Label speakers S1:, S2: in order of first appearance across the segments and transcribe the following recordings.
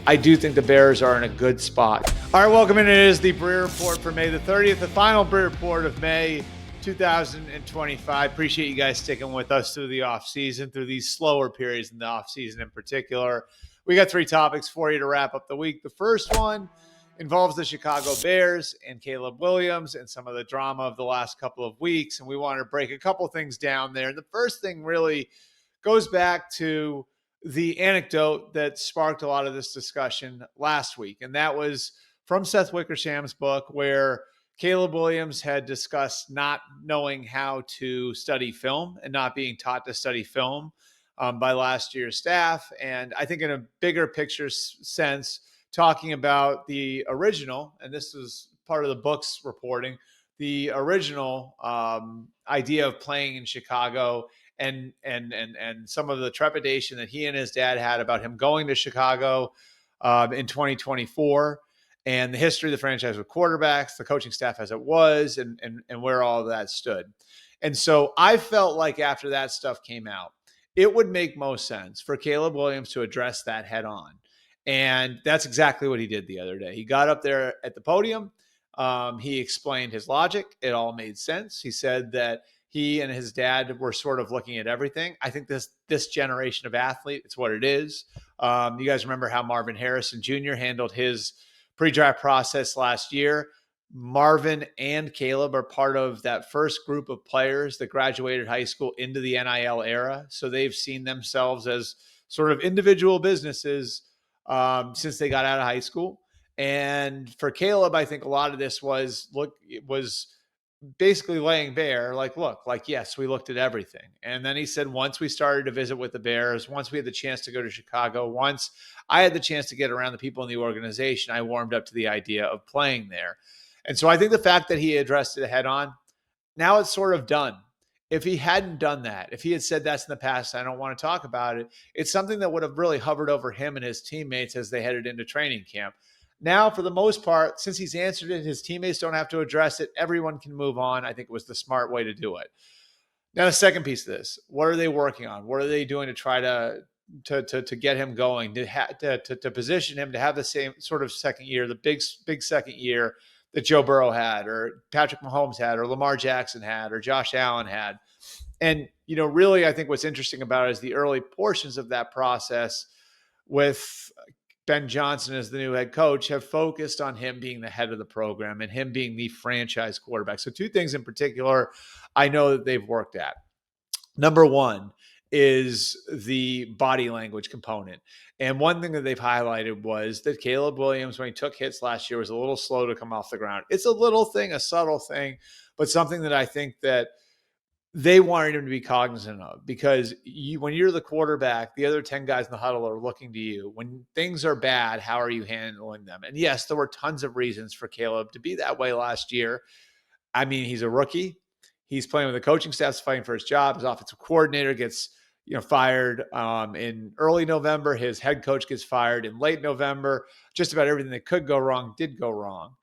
S1: I do think the Bears are in a good spot. All right, welcome in. It is the Breer Report for May the 30th, the final Breer Report of May 2025. Appreciate you guys sticking with us through the offseason, through these slower periods in the offseason in particular. We got three topics for you to wrap up the week. The first one involves the Chicago Bears and Caleb Williams and some of the drama of the last couple of weeks. And we wanted to break a couple things down there. And the first thing really goes back to the anecdote that sparked a lot of this discussion last week. And that was from Seth Wickersham's book, where Caleb Williams had discussed not knowing how to study film and not being taught to study film by last year's staff. And I think in a bigger picture sense, talking about the original, and this was part of the book's reporting, the original idea of playing in Chicago and some of the trepidation that he and his dad had about him going to Chicago in 2024, and the history of the franchise with quarterbacks, the coaching staff as it was, and where all of that stood. And so I felt like after that stuff came out, it would make most sense for Caleb Williams to address that head on. And that's exactly what he did the other day. He got up there at the podium. He explained his logic. It all made sense. He said that he and his dad were sort of looking at everything. I think this generation of athlete, it's what it is. You guys remember how Marvin Harrison Jr. handled his pre-draft process last year. Marvin and Caleb are part of that first group of players that graduated high school into the NIL era. So they've seen themselves as sort of individual businesses since they got out of high school. And for Caleb, I think a lot of this was basically laying bare, like, look, like, yes, we looked at everything. And then he said, once we started to visit with the Bears, once we had the chance to go to Chicago, once I had the chance to get around the people in the organization, I warmed up to the idea of playing there. And so I think the fact that he addressed it head on, now it's sort of done. If he hadn't done that, if he had said that's in the past, I don't want to talk about it, it's something that would have really hovered over him and his teammates as they headed into training camp. Now, for the most part, since he's answered it, his teammates don't have to address it. Everyone can move on. I think it was the smart way to do it. Now, the second piece of this, what are they working on? What are they doing to try to get him going, to position him to have the same sort of second year, the big second year that Joe Burrow had, or Patrick Mahomes had, or Lamar Jackson had, or Josh Allen had? And, really, I think what's interesting about it is the early portions of that process with Ben Johnson as the new head coach have focused on him being the head of the program and him being the franchise quarterback. So two things in particular I know that they've worked at. Number one is the body language component. And one thing that they've highlighted was that Caleb Williams, when he took hits last year, was a little slow to come off the ground. It's a little thing, a subtle thing, but something that I think that they wanted him to be cognizant of, because when you're the quarterback, the other 10 guys in the huddle are looking to you. When things are bad, how are you handling them? And yes, there were tons of reasons for Caleb to be that way last year. I mean, he's a rookie. He's playing with the coaching staff's fighting for his job. His offensive coordinator gets fired in early November. His head coach gets fired in late November. Just about everything that could go wrong did go wrong.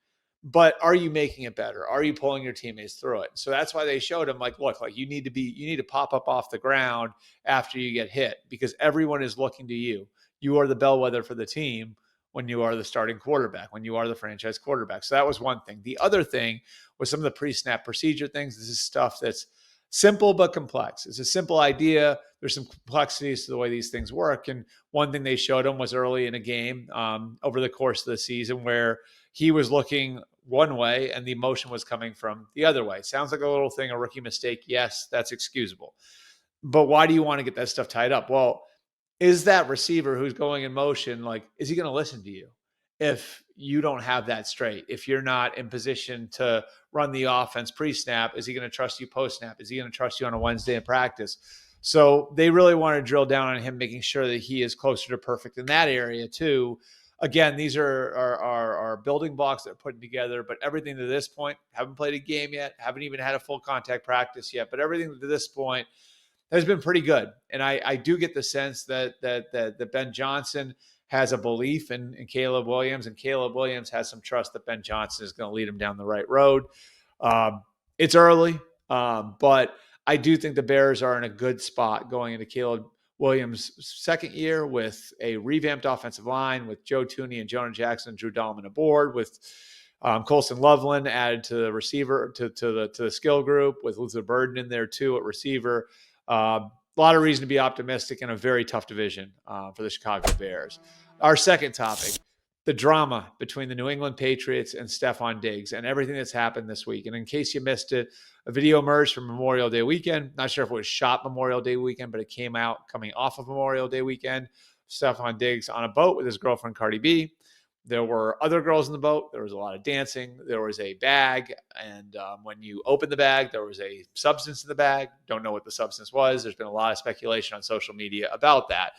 S1: But are you making it better? Are you pulling your teammates through it? So that's why they showed him, like, look, like you need to pop up off the ground after you get hit, because everyone is looking to you. You are the bellwether for the team when you are the starting quarterback, when you are the franchise quarterback. So that was one thing. The other thing was some of the pre-snap procedure things. This is stuff that's simple but complex. It's a simple idea. There's some complexities to the way these things work. And one thing they showed him was early in a game over the course of the season where he was looking one way and the motion was coming from the other way. Sounds like a little thing, a rookie mistake. Yes, that's excusable. But why do you want to get that stuff tied up? Well, is that receiver who's going in motion, like, is he going to listen to you if you don't have that straight? If you're not in position to run the offense pre-snap, is he going to trust you post-snap? Is he going to trust you on a Wednesday in practice? So they really want to drill down on him, making sure that he is closer to perfect in that area too. Again, these are building blocks that are putting together, but everything to this point, haven't played a game yet, haven't even had a full contact practice yet, but everything to this point has been pretty good. And I do get the sense that Ben Johnson has a belief in Caleb Williams, and Caleb Williams has some trust that Ben Johnson is going to lead him down the right road. It's early, but I do think the Bears are in a good spot going into Caleb Williams' second year with a revamped offensive line with Joe Tooney and Jonah Jackson, Drew Dahlman aboard, with Colson Loveland added to the receiver to the skill group, with Luther Burden in there too at receiver. A lot of reason to be optimistic in a very tough division for the Chicago Bears. Our second topic, the drama between the New England Patriots and Stefon Diggs and everything that's happened this week. And in case you missed it, a video emerged from Memorial Day weekend. Not sure if it was shot Memorial Day weekend, but it came out coming off of Memorial Day weekend. Stefon Diggs on a boat with his girlfriend, Cardi B. There were other girls in the boat. There was a lot of dancing. There was a bag. And when you open the bag, there was a substance in the bag. Don't know what the substance was. There's been a lot of speculation on social media about that.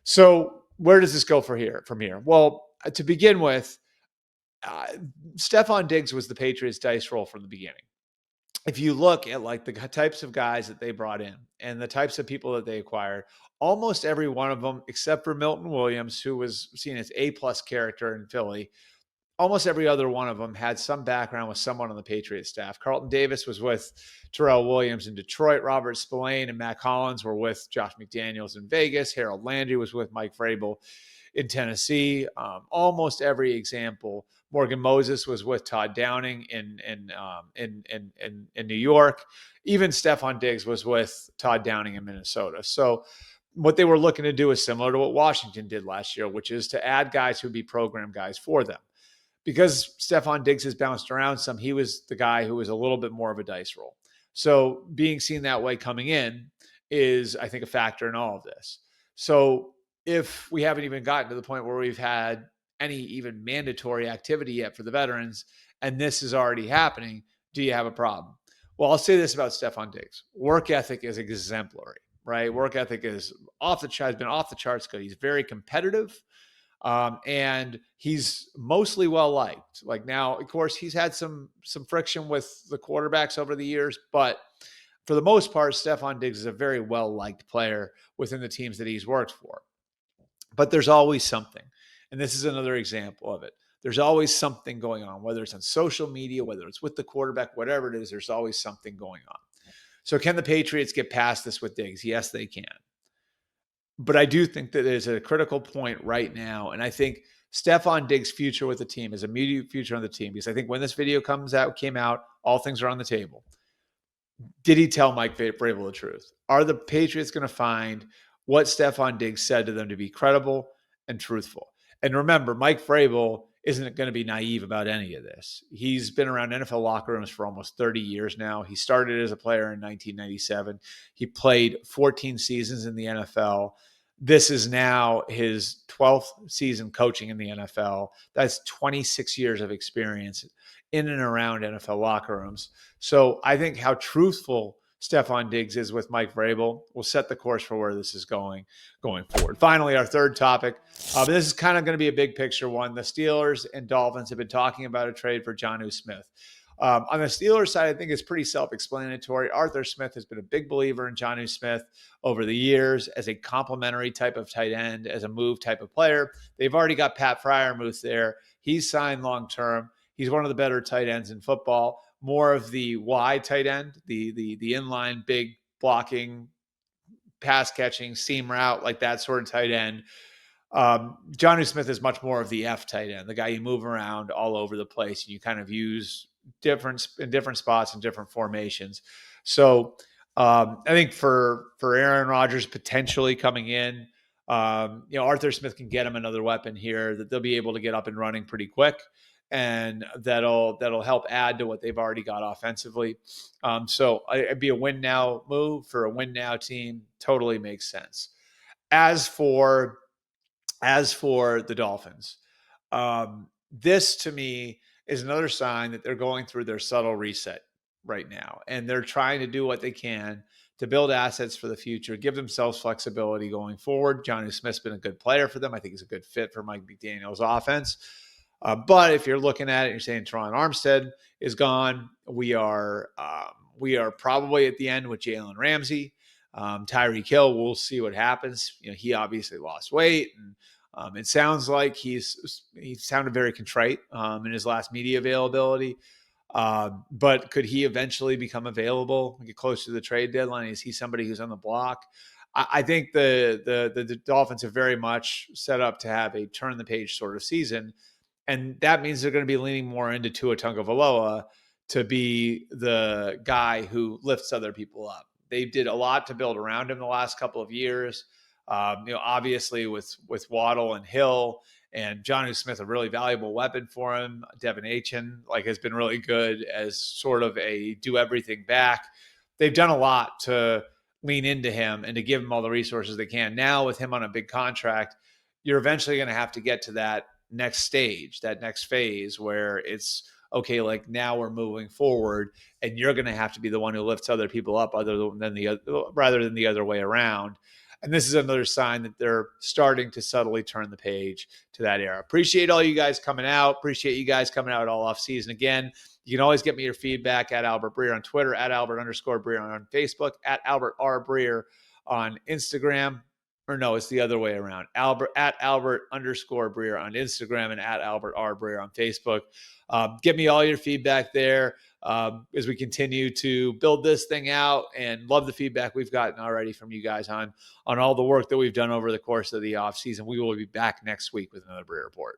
S1: So where does this go from here? Well, to begin with, Stefon Diggs was the Patriots' dice roll from the beginning. If you look at like the types of guys that they brought in and the types of people that they acquired, almost every one of them, except for Milton Williams, who was seen as A-plus character in Philly, almost every other one of them had some background with someone on the Patriots staff. Carlton Davis was with Terrell Williams in Detroit. Robert Spillane and Matt Collins were with Josh McDaniels in Vegas. Harold Landry was with Mike Vrabel in Tennessee. Almost every example. Morgan Moses was with Todd Downing in New York. Even Stefon Diggs was with Todd Downing in Minnesota. So what they were looking to do is similar to what Washington did last year, which is to add guys who would be program guys for them. Because Stefon Diggs has bounced around some, he was the guy who was a little bit more of a dice roll. So being seen that way coming in is, I think, a factor in all of this. So if we haven't even gotten to the point where we've had any even mandatory activity yet for the veterans, and this is already happening, do you have a problem? Well, I'll say this about Stefon Diggs. Work ethic is exemplary, right? Work ethic is has been off the charts good. He's very competitive. And he's mostly well-liked. Like now, of course, he's had some friction with the quarterbacks over the years, but for the most part, Stefon Diggs is a very well-liked player within the teams that he's worked for. But there's always something. And this is another example of it. There's always something going on, whether it's on social media, whether it's with the quarterback, whatever it is, there's always something going on. So can the Patriots get past this with Diggs? Yes, they can. But I do think that there's a critical point right now. And I think Stefon Diggs' future with the team is immediate future on the team. Because I think when this video came out, all things are on the table. Did he tell Mike Vrabel the truth? Are the Patriots going to find what Stefon Diggs said to them to be credible and truthful? And remember, Mike Vrabel isn't going to be naive about any of this. He's been around NFL locker rooms for almost 30 years now. He started as a player in 1997. He played 14 seasons in the NFL. This is now his 12th season coaching in the NFL. That's 26 years of experience in and around NFL locker rooms. So I think how truthful Stefon Diggs is with Mike Vrabel will set the course for where this is going forward. Finally, our third topic. This is kind of going to be a big picture one. The Steelers and Dolphins have been talking about a trade for Jonnu Smith. On the Steelers side, I think it's pretty self-explanatory. Arthur Smith has been a big believer in Jonnu Smith over the years as a complementary type of tight end, as a move type of player. They've already got Pat Freiermuth there. He's signed long-term. He's one of the better tight ends in football. More of the wide tight end, the inline, big blocking, pass catching, seam route, like that sort of tight end. Jonnu Smith is much more of the F tight end, the guy you move around all over the place and you kind of use in different spots and different formations. So I think for Aaron Rodgers potentially coming in, Arthur Smith can get him another weapon here that they'll be able to get up and running pretty quick. And that'll help add to what they've already got offensively. So it'd be a win now move for a win now team. Totally makes sense. As for the Dolphins, this to me is another sign that they're going through their subtle reset right now, and they're trying to do what they can to build assets for the future, give themselves flexibility going forward. Jonnu Smith's been a good player for them. I think he's a good fit for Mike McDaniel's offense. But if you're looking at it, you're saying Teron Armstead is gone. We are probably at the end with Jalen Ramsey. Tyreek Hill, we'll see what happens. He obviously lost weight, and it sounds like he sounded very contrite in his last media availability. But could he eventually become available, get close to the trade deadline? Is he somebody who's on the block? I think the Dolphins are very much set up to have a turn the page sort of season. And that means they're going to be leaning more into Tua Tagovailoa to be the guy who lifts other people up. They did a lot to build around him the last couple of years. Obviously with Waddle and Hill and Jonnu Smith, a really valuable weapon for him. Devin Achin has been really good as sort of a do everything back. They've done a lot to lean into him and to give him all the resources they can. Now with him on a big contract, you're eventually going to have to get to that next stage, that next phase where it's okay, now we're moving forward and you're going to have to be the one who lifts other people up rather than the other way around. And this is another sign that they're starting to subtly turn the page to that era. Appreciate all you guys coming out. Appreciate you guys coming out all off season. Again, you can always get me your feedback at Albert Breer on Twitter, at Albert_Breer on Facebook, at Albert R. Breer on Instagram. Or no, it's the other way around. Albert_Breer on Instagram and at Albert R. Breer on Facebook. Give me all your feedback there as we continue to build this thing out, and love the feedback we've gotten already from you guys on all the work that we've done over the course of the offseason. We will be back next week with another Breer Report.